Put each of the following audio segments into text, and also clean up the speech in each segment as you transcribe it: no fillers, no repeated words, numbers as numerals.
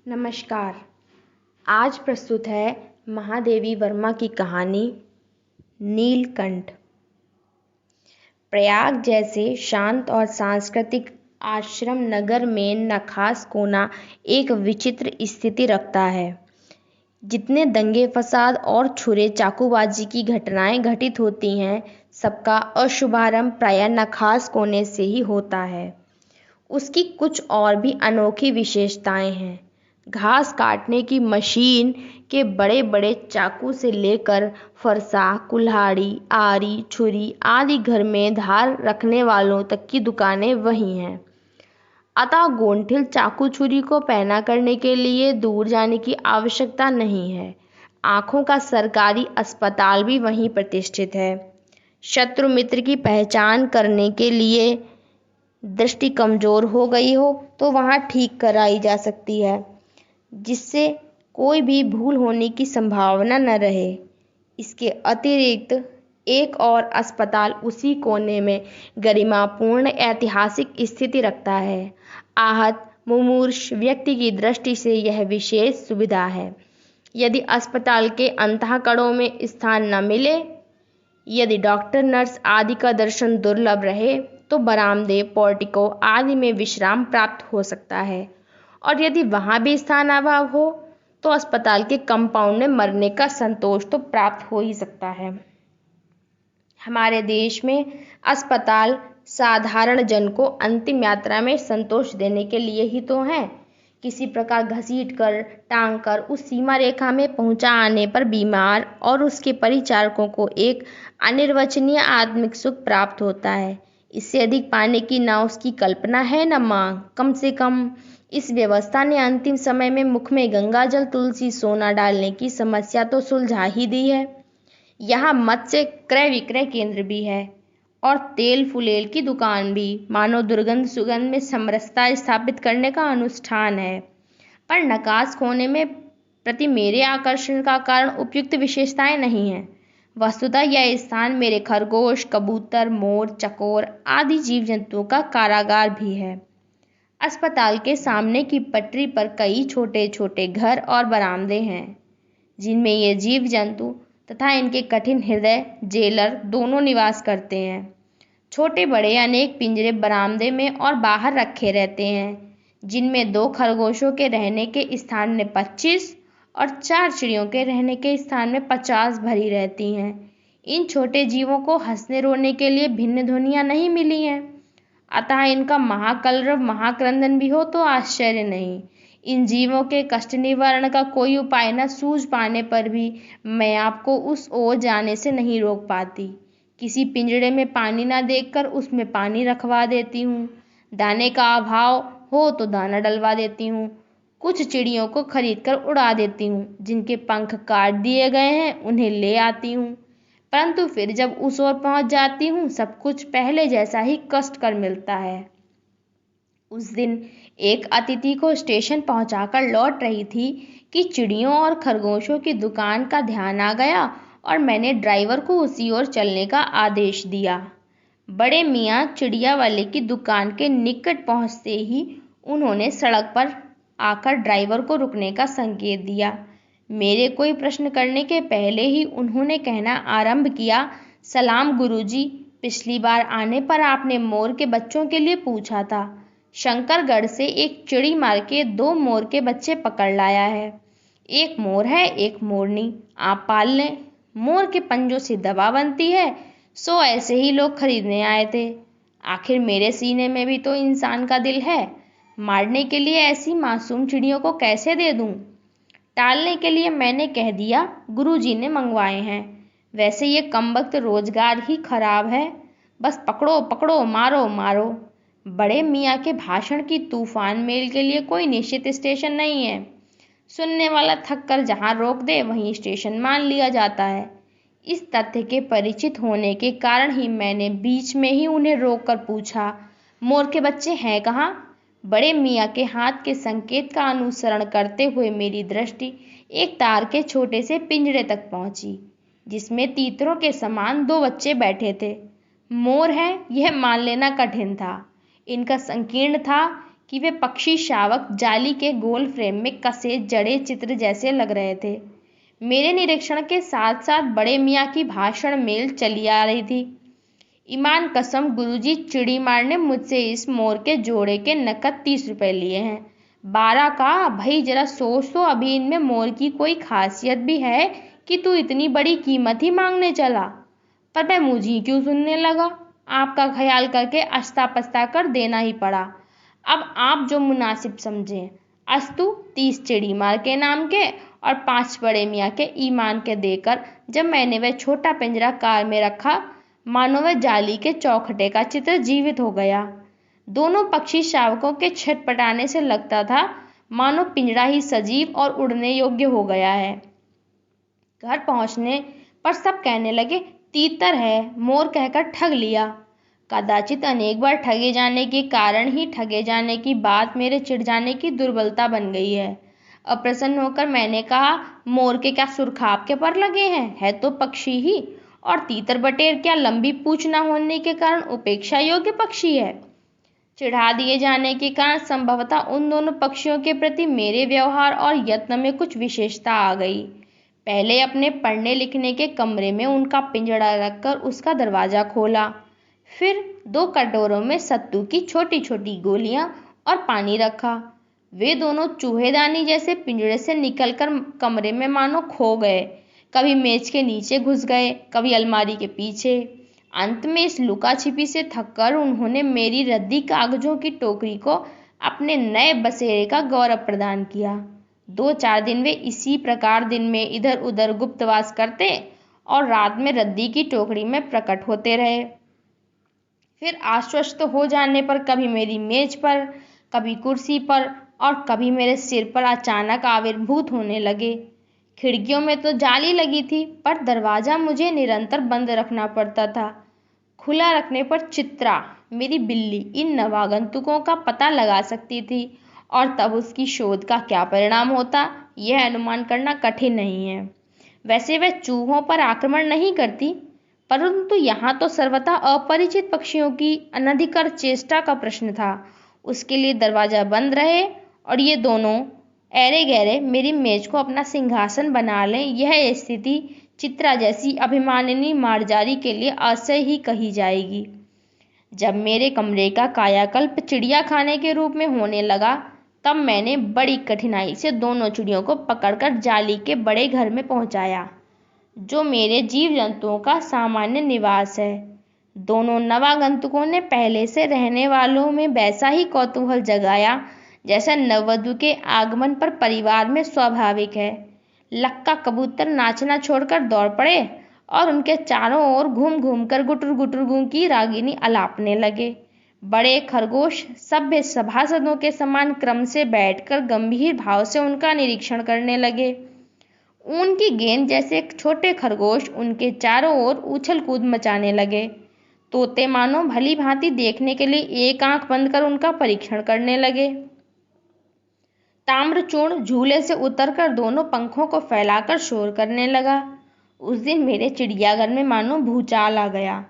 नमस्कार। आज प्रस्तुत है महादेवी वर्मा की कहानी नीलकंठ। प्रयाग जैसे शांत और सांस्कृतिक आश्रम नगर में नखास कोना एक विचित्र स्थिति रखता है। जितने दंगे फसाद और छुरे चाकूबाजी की घटनाएं घटित होती हैं, सबका अशुभारंभ प्रायः नखास कोने से ही होता है। उसकी कुछ और भी अनोखी विशेषताएं हैं। घास काटने की मशीन के बड़े बड़े चाकू से लेकर फरसा, कुल्हाड़ी, आरी, छुरी आदि घर में धार रखने वालों तक की दुकानें वही हैं। अतः गोंठिल चाकू छुरी को पैना करने के लिए दूर जाने की आवश्यकता नहीं है। आँखों का सरकारी अस्पताल भी वहीं प्रतिष्ठित है। शत्रु मित्र की पहचान करने के लिए दृष्टि कमजोर हो गई हो तो वहाँ ठीक कराई जा सकती है, जिससे कोई भी भूल होने की संभावना न रहे। इसके अतिरिक्त एक और अस्पताल उसी कोने में गरिमापूर्ण ऐतिहासिक स्थिति रखता है। आहत मुमूर्ष व्यक्ति की दृष्टि से यह विशेष सुविधा है। यदि अस्पताल के अंतःकड़ों में स्थान न मिले, यदि डॉक्टर नर्स आदि का दर्शन दुर्लभ रहे, तो बरामदे, पोर्टिको आदि में विश्राम प्राप्त हो सकता है। और यदि वहाँ भी स्थान अभाव हो, तो अस्पताल के कंपाउंड में मरने का संतोष तो प्राप्त हो ही सकता है। हमारे देश में अस्पताल साधारण जन को अंतिम यात्रा में संतोष देने के लिए ही तो हैं। किसी प्रकार घसीट कर, टांग कर उस सीमा रेखा में पहुंचा आने पर बीमार और उसके परिचारकों को एक अनिर्वचनीय आत्मिक सुख प्राप्त होता है। इससे अधिक पाने की न उसकी कल्पना है न मांग। कम से कम इस व्यवस्था ने अंतिम समय में मुख में गंगाजल, तुलसी, सोना डालने की समस्या तो सुलझा ही दी है। यहाँ मत्स्य क्रय विक्रय केंद्र भी है और तेल फुलेल की दुकान भी, मानो दुर्गंध सुगंध में समरसता स्थापित करने का अनुष्ठान है। पर नकास खोने में प्रति मेरे आकर्षण का कारण उपयुक्त विशेषताएं नहीं हैं। वस्तुतः यह स्थान मेरे खरगोश, कबूतर, मोर, चकोर आदि जीव जंतुओं का कारागार भी है। अस्पताल के सामने की पटरी पर कई छोटे छोटे घर और बरामदे हैं, जिनमें ये जीव जंतु तथा इनके कठिन हृदय जेलर दोनों निवास करते हैं। छोटे बड़े अनेक पिंजरे बरामदे में और बाहर रखे रहते हैं, जिनमें 2 खरगोशों के रहने के स्थान में 25 और 4 चिड़ियों के रहने के स्थान में 50 भरी रहती हैं। इन छोटे जीवों को हंसने रोने के लिए भिन्न ध्वनियाँ नहीं मिली हैं, अतः इनका महाकलरव, महाक्रंदन भी हो तो आश्चर्य नहीं। इन जीवों के कष्ट निवारण का कोई उपाय न सूझ पाने पर भी मैं आपको उस ओर जाने से नहीं रोक पाती। किसी पिंजड़े में पानी न देखकर उसमें पानी रखवा देती हूँ। दाने का अभाव हो तो दाना डलवा देती हूँ। कुछ चिड़ियों को खरीदकर उड़ा देती हूँ। जिनके पंख काट दिए गए हैं उन्हें ले आती हूँ, परंतु फिर जब उस ओर पहुंच जाती हूँ, सब कुछ पहले जैसा ही कष्टकर मिलता है। उस दिन एक अतिथि को स्टेशन पहुंचाकर लौट रही थी कि चिड़ियों और खरगोशों की दुकान का ध्यान आ गया और मैंने ड्राइवर को उसी ओर चलने का आदेश दिया। बड़े मियाँ चिड़िया वाले की दुकान के निकट पहुंचते ही उन्होंने सड़क पर आकर ड्राइवर को रुकने का संकेत दिया। मेरे कोई प्रश्न करने के पहले ही उन्होंने कहना आरंभ किया, सलाम गुरुजी, पिछली बार आने पर आपने मोर के बच्चों के लिए पूछा था। शंकरगढ़ से एक चिड़ी मार के 2 मोर के बच्चे पकड़ लाया है। एक मोर है, एक मोरनी। आप पाल लें। मोर के पंजों से दवा बनती है, सो ऐसे ही लोग खरीदने आए थे। आखिर मेरे सीने में भी तो इंसान का दिल है। मारने के लिए ऐसी मासूम चिड़ियों को कैसे दे दूं? टालने के लिए मैंने कह दिया, गुरुजी ने मंगवाए हैं। वैसे ये कमबख्त रोजगार ही खराब है। बस पकड़ो पकड़ो, मारो मारो। बड़े मियाँ के भाषण की तूफान मेल के लिए कोई निश्चित स्टेशन नहीं है। सुनने वाला थक कर जहाँ रोक दे वहीं स्टेशन मान लिया जाता है। इस तथ्य के परिचित होने के कारण ही मैंने बीच में ही उन्हें रोक कर पूछा, मोर के बच्चे हैं कहाँ? बड़े मियाँ के हाथ के संकेत का अनुसरण करते हुए मेरी दृष्टि एक तार के छोटे से पिंजरे तक पहुंची, जिसमें तीतरों के समान 2 बच्चे बैठे थे। मोर है यह मान लेना कठिन था। इनका संकीर्ण था कि वे पक्षी शावक जाली के गोल फ्रेम में कसे जड़े चित्र जैसे लग रहे थे। मेरे निरीक्षण के साथ साथ बड़े मियाँ की भाषण मेल चली आ रही थी। ईमान कसम गुरुजी, चिड़ीमार ने मुझसे इस मोर के जोड़े के नकद 30 रुपए लिए हैं। 12 का? भाई जरा सोच तो, अभी इनमें मोर की कोई खासियत भी है कि तू इतनी बड़ी कीमत ही मांगने चला? पर मैं मुझे क्यों सुनने लगा। आपका ख्याल करके अस्ता पस्ता कर देना ही पड़ा। अब आप जो मुनासिब समझें। अस्तु 30 चिड़ीमार के नाम के और 5 बड़े मियाँ के ईमान के देकर जब मैंने वह छोटा पिंजरा कार में रखा, मानो वह जाली के चौखटे का चित्र जीवित हो गया। दोनों पक्षी शावकों के छटपटाने से लगता था मानो पिंजरा ही सजीव और उड़ने योग्य हो गया है। घर पहुंचने पर सब कहने लगे, तीतर है, मोर कहकर ठग लिया। कदाचित अनेक बार ठगे जाने के कारण ही ठगे जाने की बात मेरे चिढ़ जाने की दुर्बलता बन गई है। अप्रसन्न होकर मैंने कहा, मोर के क्या सुरखाब के पर लगे हैं? है तो पक्षी ही। और तीतर बटेर क्या लंबी पूंछ न होने के कारण उपेक्षा योग्य पक्षी है? चिढ़ा दिए जाने के कारण संभवतः उन दोनों पक्षियों के प्रति मेरे व्यवहार और यत्न में कुछ विशेषता आ गई। पहले अपने पढ़ने लिखने के कमरे में उनका पिंजड़ा रखकर उसका दरवाजा खोला। फिर 2 कटोरों में सत्तू की छोटी छोटी गोलियां और पानी रखा। वे दोनों चूहेदानी जैसे पिंजड़े से निकलकर कमरे में मानो खो गए। कभी मेज के नीचे घुस गए, कभी अलमारी के पीछे। अंत में इस लुका छिपी से थककर उन्होंने मेरी रद्दी कागजों की टोकरी को अपने नए बसेरे का गौरव प्रदान किया। 2-4 दिन वे इसी प्रकार दिन में इधर उधर गुप्तवास करते और रात में रद्दी की टोकरी में प्रकट होते रहे। फिर आश्वस्त हो जाने पर कभी मेरी मेज पर, कभी कुर्सी पर और कभी मेरे सिर पर अचानक आविर्भूत होने लगे। खिड़कियों में तो जाली लगी थी, पर दरवाजा मुझे निरंतर बंद रखना पड़ता था। खुला रखने पर चित्रा, मेरी बिल्ली, इन नवागंतुकों का पता लगा सकती थी और तब उसकी शोध का क्या परिणाम होता, यह अनुमान करना कठिन नहीं है। वैसे वह चूहों पर आक्रमण नहीं करती, परंतु यहाँ तो सर्वथा अपरिचित पक्षियों की अनधिकृत चेष्टा का प्रश्न था। उसके लिए दरवाजा बंद रहे और ये दोनों ऐरे गहरे मेरी मेज को अपना सिंहासन बना लें, यह स्थिति चित्रा जैसी अभिमानिनी मार्जारी के लिए असह्य ही कही जाएगी। जब मेरे कमरे का कायाकल्प चिड़िया खाने के रूप में होने लगा, तब मैंने बड़ी कठिनाई से दोनों चिड़ियों को पकड़कर जाली के बड़े घर में पहुंचाया, जो मेरे जीव जंतुओं का सामान्य निवास है। दोनों नवागंतुकों ने पहले से रहने वालों में वैसा ही कौतूहल जगाया जैसा नववधु के आगमन पर परिवार में स्वाभाविक है। लक्का कबूतर नाचना छोड़कर दौड़ पड़े और उनके चारों ओर घूम घूम कर गुटर गुटर गूं की रागिनी अलापने लगे। बड़े खरगोश सभ्य सभासदों के समान क्रम से बैठकर गंभीर भाव से उनका निरीक्षण करने लगे। ऊन की गेंद जैसे छोटे खरगोश उनके चारों ओर उछल कूद मचाने लगे। तोते मानो भली भांति देखने के लिए एक आंख बंद कर उनका परीक्षण करने लगे। ताम्रचूर्ण झूले से उतरकर दोनों पंखों को फैलाकर शोर करने लगा। उस दिन मेरे चिड़ियाघर में मानो भूचाल आ गया।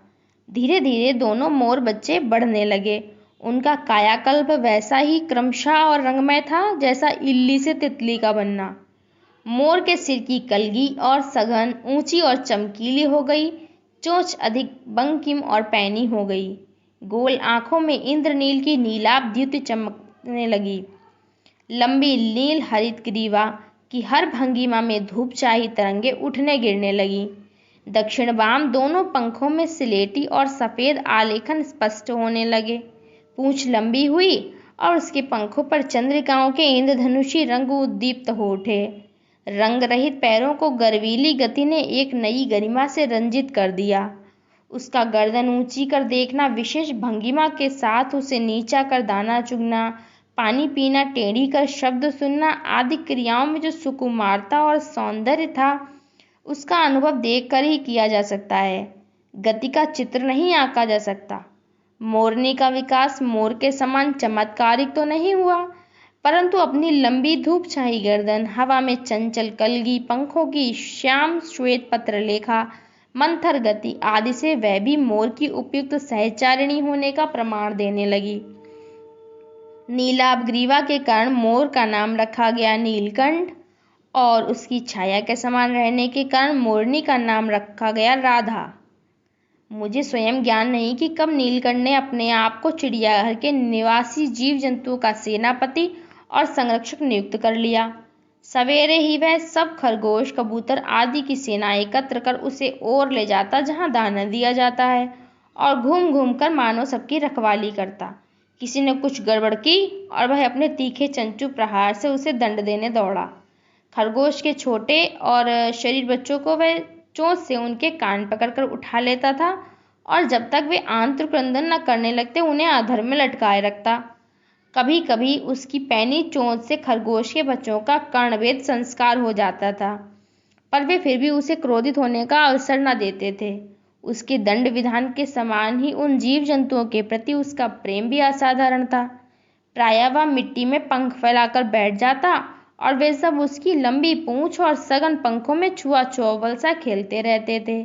धीरे धीरे दोनों मोर बच्चे बढ़ने लगे। उनका कायाकल्प वैसा ही क्रमशः और रंगमय था जैसा इल्ली से तितली का बनना। मोर के सिर की कलगी और सघन, ऊंची और चमकीली हो गई। चोंच अधिक बंकिम और पैनी हो गई। गोल आंखों में इंद्रनील की नीलाभ द्युति चमकने लगी। लंबी नील हरित ग्रीवा की हर भंगिमा में धूपशाही तरंगे उठने गिरने लगी। दक्षिण वाम दोनों पंखों में सिलेटी और सफेद आलेखन स्पष्ट होने लगे। पूंछ लंबी हुई और उसके पंखों पर चंद्रिकाओं के इंद्रधनुषी रंग उद्दीप्त हो उठे। रंग रहित पैरों को गर्वीली गति ने एक नई गरिमा से रंजित कर दिया। उसका गर्दन ऊंची कर देखना, विशेष भंगिमा के साथ उसे नीचा कर दाना चुगना, पानी पीना, टेढ़ी कर शब्द सुनना आदि क्रियाओं में जो सुकुमारता और सौंदर्य था, उसका अनुभव देखकर ही किया जा सकता है। गति का चित्र नहीं आंका जा सकता। मोरनी का विकास मोर के समान चमत्कारिक तो नहीं हुआ, परंतु अपनी लंबी धूपछाई गर्दन, हवा में चंचल कलगी, पंखों की श्याम श्वेत पत्रलेखा, मंथर गति आदि से वह भी मोर की उपयुक्त सहचारिणी होने का प्रमाण देने लगी। नीलाभ ग्रीवा के कारण मोर का नाम रखा गया नीलकंठ और उसकी छाया के समान रहने के कारण मोरनी का नाम रखा गया राधा। मुझे स्वयं ज्ञान नहीं कि कब नीलकंठ ने अपने आप को चिड़ियाघर के निवासी जीव जंतुओं का सेनापति और संरक्षक नियुक्त कर लिया। सवेरे ही वह सब खरगोश, कबूतर आदि की सेना एकत्र कर उसे और ले जाता जहां दाना दिया जाता है और घूम घूम कर मानो सबकी रखवाली करता। किसी ने कुछ गड़बड़ की और वह अपने तीखे चंचू प्रहार से उसे दंड देने दौड़ा। खरगोश के छोटे और शरीर बच्चों को वह चोंच से उनके कान पकड़कर उठा लेता था और जब तक वे आंत्र क्रंदन न करने लगते उन्हें अधर में लटकाए रखता। कभी कभी उसकी पैनी चोंच से खरगोश के बच्चों का कर्णवेध संस्कार हो जाता था, पर वे फिर भी उसे क्रोधित होने का अवसर न देते थे। उसके दंड विधान के समान ही उन जीव जंतुओं के प्रति उसका प्रेम भी असाधारण था। प्रायः वह मिट्टी में पंख फैलाकर बैठ जाता और वे सब उसकी लंबी पूंछ और सघन पंखों में छुआ चौबल सा खेलते रहते थे।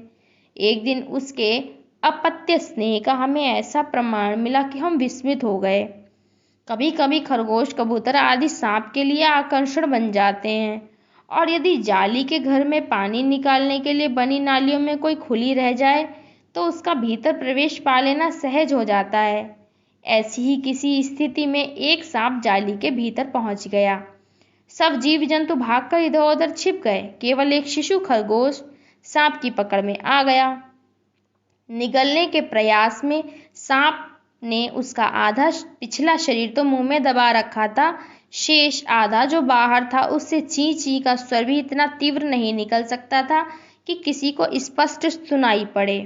एक दिन उसके अपत्य स्नेह का हमें ऐसा प्रमाण मिला कि हम विस्मित हो गए। कभी कभी खरगोश, कबूतर आदि सांप के लिए आकर्षण बन जाते हैं और यदि जाली के घर में पानी निकालने के लिए बनी नालियों में कोई खुली रह जाए तो उसका भीतर प्रवेश पा लेना सहज हो जाता है। ऐसी ही किसी स्थिति में एक सांप जाली के भीतर पहुंच गया। सब जीव जंतु भागकर इधर उधर छिप गए। केवल एक शिशु खरगोश सांप की पकड़ में आ गया। निगलने के प्रयास में सांप ने उसका आधा पिछला शरीर तो मुंह में दबा रखा था, शेष आधा जो बाहर था उससे ची ची का स्वर भी इतना तीव्र नहीं निकल सकता था कि किसी को स्पष्ट सुनाई पड़े।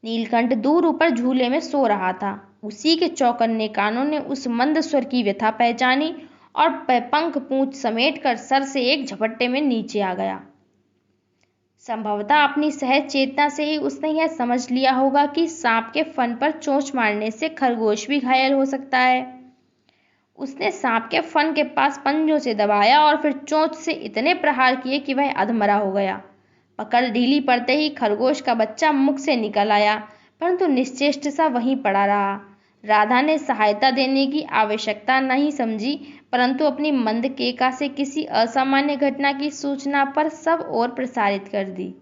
नीलकंठ दूर ऊपर झूले में सो रहा था। उसी के चौकन्ने कानों ने उस मंद स्वर की व्यथा पहचानी और पंख पूंछ समेट कर सर से एक झपट्टे में नीचे आ गया। संभवतः अपनी सहज चेतना से ही उसने यह समझ लिया होगा कि सांप के फन पर चोंच मारने से खरगोश भी घायल हो सकता है। उसने सांप के फन के पास पंजों से दबाया और फिर चोंच से इतने प्रहार किए कि वह अधमरा हो गया। पकड़ ढीली पड़ते ही खरगोश का बच्चा मुख से निकल आया, परंतु निश्चेष्ट सा वहीं पड़ा रहा। राधा ने सहायता देने की आवश्यकता नहीं समझी, परंतु अपनी मंद केका से किसी असामान्य घटना की सूचना पर सब ओर प्रसारित कर दी।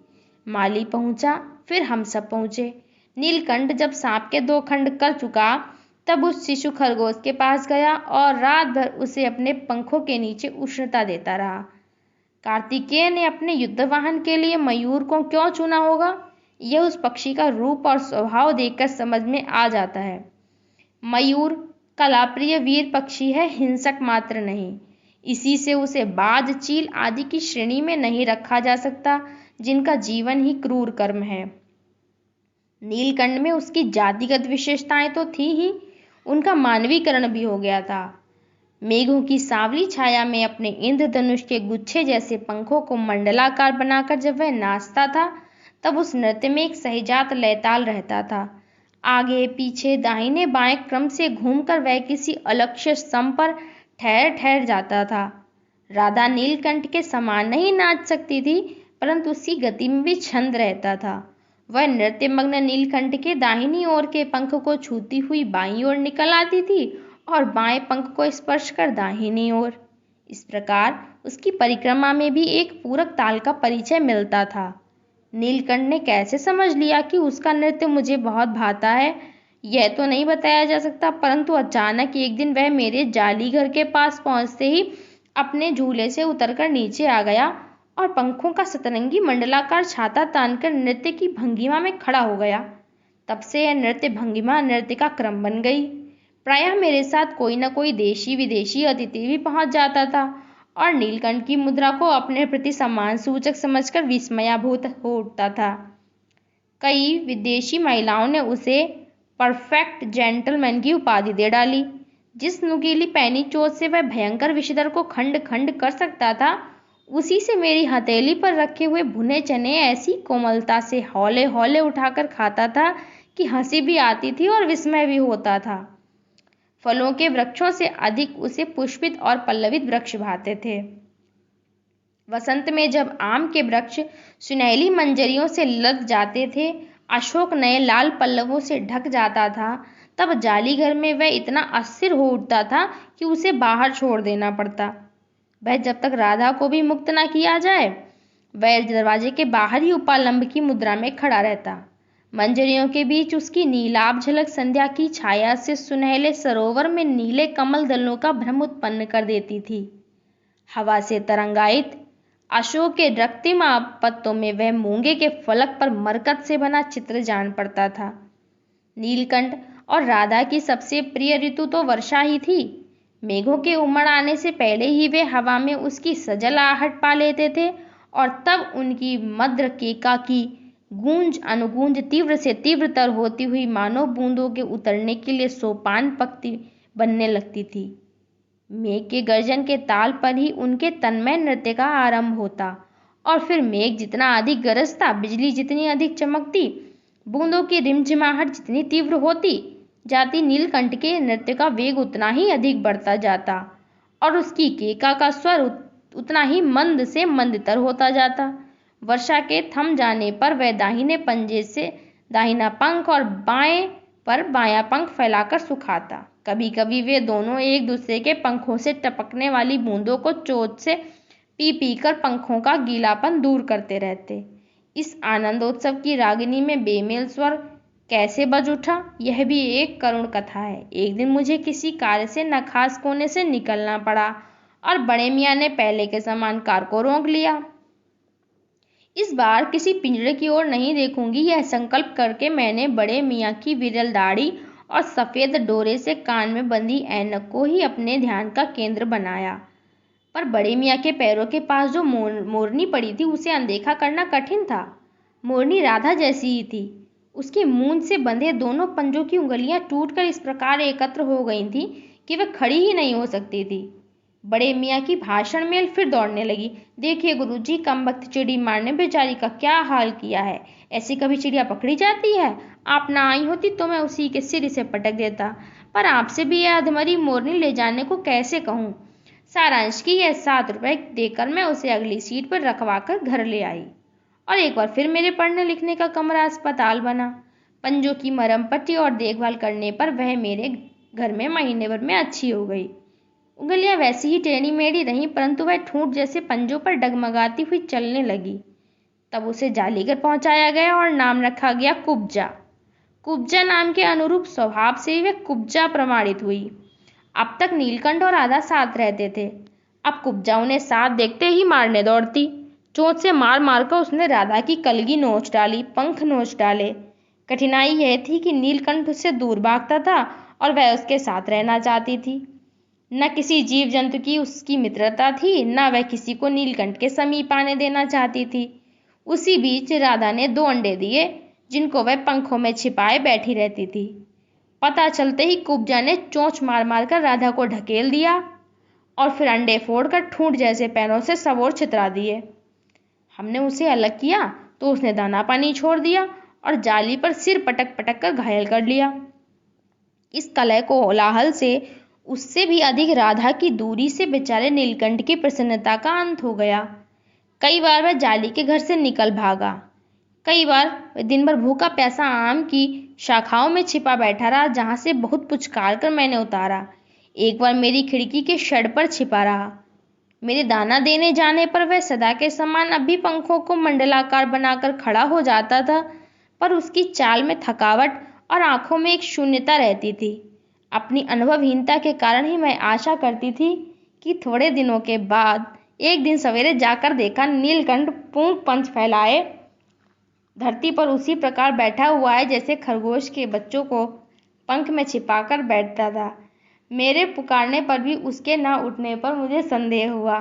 माली पहुंचा, फिर हम सब पहुंचे। नीलकंठ जब सांप के 2 खंड कर चुका तब उस शिशु खरगोश के पास गया और रात भर उसे अपने पंखों के नीचे उष्णता देता रहा। कार्तिकेय ने अपने युद्ध वाहन के लिए मयूर को क्यों चुना होगा, यह उस पक्षी का रूप और स्वभाव देखकर समझ में आ जाता है। मयूर कलाप्रिय वीर पक्षी है, हिंसक मात्र नहीं। इसी से उसे बाज, चील आदि की श्रेणी में नहीं रखा जा सकता, जिनका जीवन ही क्रूर कर्म है। नीलकंठ में उसकी जातिगत विशेषताएं तो थी ही, उनका मानवीकरण भी हो गया था। मेघों की सांवली छाया में अपने इंद्रधनुष के गुच्छे जैसे पंखों को मंडलाकार बनाकर जब वह नाचता था तब उस नृत्य में एक सहिजात लयताल रहता था। आगे पीछे दाहिने बाएं क्रम से घूमकर वह किसी अलक्ष्य सम पर ठहर ठहर जाता था। राधा नीलकंठ के समान नहीं नाच सकती थी, परंतु उसकी गति में भी छंद रहता था। वह नृत्य मग्न नीलकंठ के दाहिनी ओर के पंख को छूती हुई बाईं ओर निकल आती थी और बाएं पंख को स्पर्श कर दाहिनी ओर। इस प्रकार उसकी परिक्रमा में भी एक पूरक ताल का परिचय मिलता था। नीलकंठ ने कैसे समझ लिया कि उसका नृत्य मुझे बहुत भाता है, यह तो नहीं बताया जा सकता, परंतु अचानक एक दिन वह मेरे जाली घर के पास पहुंचते ही अपने झूले से उतरकर नीचे आ गया और पंखों का सतरंगी मंडलाकार छाता तानकर नृत्य की भंगिमा में खड़ा हो गया। तब से यह नृत्य भंगिमा नृत्य का क्रम बन गई। प्रायः मेरे साथ कोई न कोई देशी विदेशी अतिथि भी पहुंच जाता था और नीलकंठ की मुद्रा को अपने प्रति सम्मान सूचक समझकर विस्मयाभूत हो उठता था। कई विदेशी महिलाओं ने उसे परफेक्ट जेंटलमैन की उपाधि दे डाली। जिस नुकीली पैनी चोट से वह भयंकर विषधर को खंड खंड कर सकता था, उसी से मेरी हथेली पर रखे हुए भुने चने ऐसी कोमलता से हौले हौले उठाकर खाता था कि हंसी भी आती थी और विस्मय भी होता था। फलों के वृक्षों से अधिक उसे पुष्पित और पल्लवित वृक्ष भाते थे। वसंत में जब आम के वृक्ष सुनहली मंजरियों से लद जाते थे, अशोक नए लाल पल्लवों से ढक जाता था, तब जाली घर में वह इतना अस्थिर हो उठता था कि उसे बाहर छोड़ देना पड़ता। वह जब तक राधा को भी मुक्त न किया जाए, वह दरवाजे के बाहर ही उपालंब की मुद्रा में खड़ा रहता। मंजरियों के बीच उसकी नीलाभ झलक संध्या की छाया से सुनहले सरोवर में नीले कमल दलों का भ्रम उत्पन्न कर देती थी। हवा से तरंगायित अशोक के रक्तिम पत्तों में वह मूंगे के फलक पर मरकत से बना चित्र जान पड़ता था। नीलकंठ और राधा की सबसे प्रिय ऋतु तो वर्षा ही थी। मेघों के उमड़ आने से पहले ही वे हवा में उसकी सजल आहट पा लेते थे और तब उनकी मद्र केका की गूंज अनुगूंज तीव्र से तीव्रतर होती हुई मानो बूंदों के उतरने के लिए सोपान पक्ति बनने लगती थी। मेघ के गर्जन के ताल पर ही उनके तन्मय नृत्य का आरंभ होता और फिर मेघ जितना अधिक गरजता, बिजली जितनी अधिक चमकती, बूंदों की रिमझिमाहट जितनी तीव्र होती जाती, नीलकंठ के नृत्य का वेग उतना ही अधिक बढ़ता जाता और उसकी केका का स्वर उतना ही मंद से मंदतर होता जाता। वर्षा के थम जाने पर वह दाहिने पंजे से दाहिना पंख और बाएं पर बायां पंख फैलाकर सुखाता। कभी कभी वे दोनों एक दूसरे के पंखों से टपकने वाली बूंदों को चोंच से पी पी कर पंखों का गीलापन दूर करते रहते। इस आनंदोत्सव की रागिनी में बेमेल स्वर कैसे बज उठा, यह भी एक करुण कथा है। एक दिन मुझे किसी कार्य से नखास कोने से निकलना पड़ा और बड़े मियाँ ने पहले के समान कार को रोक लिया। इस बार किसी पिंजरे की ओर नहीं देखूंगी, यह संकल्प करके मैंने बड़े मियाँ की विरल दाढ़ी और सफ़ेद डोरे से कान में बंधी ऐनक को ही अपने ध्यान का केंद्र बनाया। पर बड़े मियाँ के पैरों के पास जो मोरनी पड़ी थी उसे अनदेखा करना कठिन था। मोरनी राधा जैसी ही थी। उसकी मूंछ से बंधे दोनों पंजों की उंगलियां टूटकर इस प्रकार एकत्र हो गई थी कि वह खड़ी ही नहीं हो सकती थी। बड़े मियाँ की भाषण में फिर दौड़ने लगी। देखिए गुरुजी, कमबख्त चिड़ी मार ने बेचारी का क्या हाल किया है। ऐसी कभी चिड़िया पकड़ी जाती है? आप ना आई होती तो मैं उसी के सिर से पटक देता। पर आपसे भी यह अधमरी मोरनी ले जाने को कैसे कहूँ। सारांश की यह 7 रुपए देकर मैं उसे अगली सीट पर रखवा कर घर ले आई और एक बार फिर मेरे पढ़ने लिखने का कमरा अस्पताल बना। पंजों की मरहम पट्टी और देखभाल करने पर वह मेरे घर में महीने भर में अच्छी हो गई। उंगलियां वैसी ही टेढ़ी मेढ़ी रहीं, परंतु वह ठूंठ जैसे पंजों पर डगमगाती हुई चलने लगी। तब उसे जालीगर पहुंचाया गया और नाम रखा गया कुब्जा। कुब्जा नाम के अनुरूप स्वभाव से वह कुब्जा प्रमाणित हुई। अब तक नीलकंठ और राधा साथ रहते थे। अब कुब्जा उन्हें साथ देखते ही मारने दौड़ती। चोंच से मार मारकर उसने राधा की कलगी नोच डाली, पंख नोच डाले। कठिनाई यह थी कि नीलकंठ उससे दूर भागता था और वह उसके साथ रहना चाहती थी। न किसी जीव जंतु की उसकी मित्रता थी, न वह किसी को नीलकंठ के समीप आने देना चाहती थी। उसी बीच राधा ने 2 अंडे दिए जिनको वह पंखों में छिपाए बैठी रहती थी। पता चलते ही कुब्जा ने चोंच मार मार कर राधा को ढकेल दिया और फिर अंडे फोड़कर ठूंठ जैसे पैरों से सब ओर छितरा दिए। हमने उसे अलग किया तो उसने दाना पानी छोड़ दिया और जाली पर सिर पटक पटक कर घायल कर लिया। इस कलह को कोलाहल से उससे भी अधिक राधा की दूरी से बेचारे नीलकंठ की प्रसन्नता का अंत हो गया। कई बार वह जाली के घर से निकल भागा। कई बार वह दिन भर भूखा प्यासा आम की शाखाओं में छिपा बैठा रहा, जहां से बहुत पुचकार कर मैंने उतारा। एक बार मेरी खिड़की के शड़ पर छिपा रहा। मेरे दाना देने जाने पर वह सदा के समान अब भी पंखों को मंडलाकार बनाकर खड़ा हो जाता था, पर उसकी चाल में थकावट और आंखों में एक शून्यता रहती थी। अपनी अनुभवहीनता के कारण ही मैं आशा करती थी कि थोड़े दिनों के बाद एक दिन सवेरे जाकर देखा नीलकंठ पूंछ पंख फैलाए धरती पर उसी प्रकार बैठा हुआ है जैसे खरगोश के बच्चों को पंख में छिपाकर बैठता था। मेरे पुकारने पर भी उसके न उठने पर मुझे संदेह हुआ।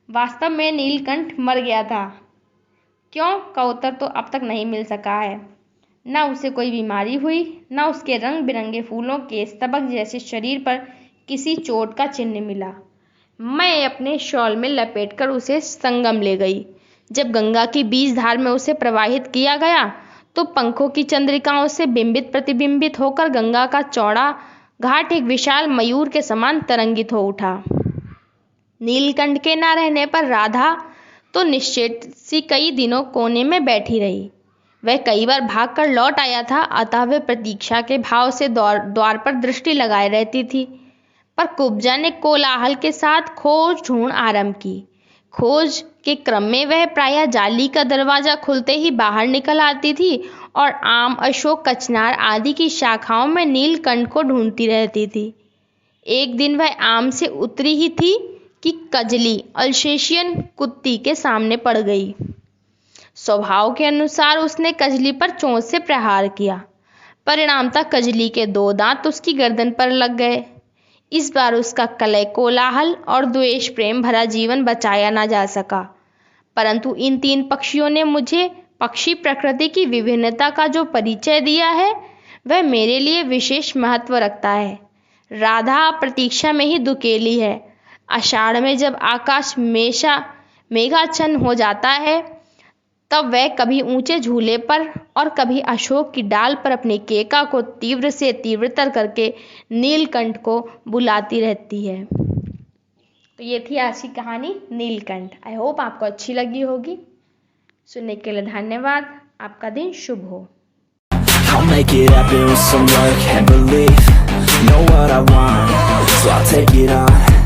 वास्तव में नीलकंठ मर गया था। क्यों का उत्तर तो अब तक नहीं मिल सका है। न उसे कोई बीमारी हुई, न उसके रंग बिरंगे फूलों के स्तबक जैसे शरीर पर किसी चोट का चिन्ह मिला। मैं अपने शॉल में लपेटकर उसे संगम ले गई। जब गंगा की बीज धार में उसे प्रवाहित किया गया तो पंखों की चंद्रिकाओं से बिंबित प्रतिबिंबित होकर गंगा का चौड़ा घाट एक विशाल मयूर के समान तरंगित हो उठा। नीलकंठ के न रहने पर राधा तो निश्चित सी कई दिनों कोने में बैठी रही। वह कई बार भागकर लौट आया था, अतः वह प्रतीक्षा के भाव से द्वार पर दृष्टि लगाए रहती थी। पर कुब्जा ने कोलाहल के साथ खोज ढूंढ आरंभ की। खोज के क्रम में वह प्रायः जाली का दरवाजा खुलते ही बाहर निकल आती थी और आम, अशोक, कचनार आदि की शाखाओं में नीलकंठ को ढूंढती रहती थी। एक दिन वह आम से उतरी ही थी कि कजली अल्सेशियन कुत्ती के सामने पड़ गई। स्वभाव के अनुसार उसने कजली पर चोंच से प्रहार किया। परिणामतः कजली के 2 दांत उसकी गर्दन पर लग गए। इस बार उसका कलह, कोलाहल और द्वेष प्रेम भरा जीवन बचाया ना जा सका। परंतु इन 3 पक्षियों ने मुझे पक्षी प्रकृति की विभिन्नता का जो परिचय दिया है, वह मेरे लिए विशेष महत्व रखता है। राधा प्रतीक्षा में ही दुकेली है। आषाढ़ में जब आकाश मेघाच्छन्न हो जाता है, तब वह कभी ऊंचे झूले पर और कभी अशोक की डाल पर अपनी केका को तीव्र से तीव्रतर करके नीलकंठ को बुलाती रहती है। तो ये थी आज की कहानी नीलकंठ। आई होप आपको अच्छी लगी होगी। सुनने के लिए धन्यवाद। आपका दिन शुभ हो। I'll make it happen with some work and belief. Know what I want, so I'll take it on.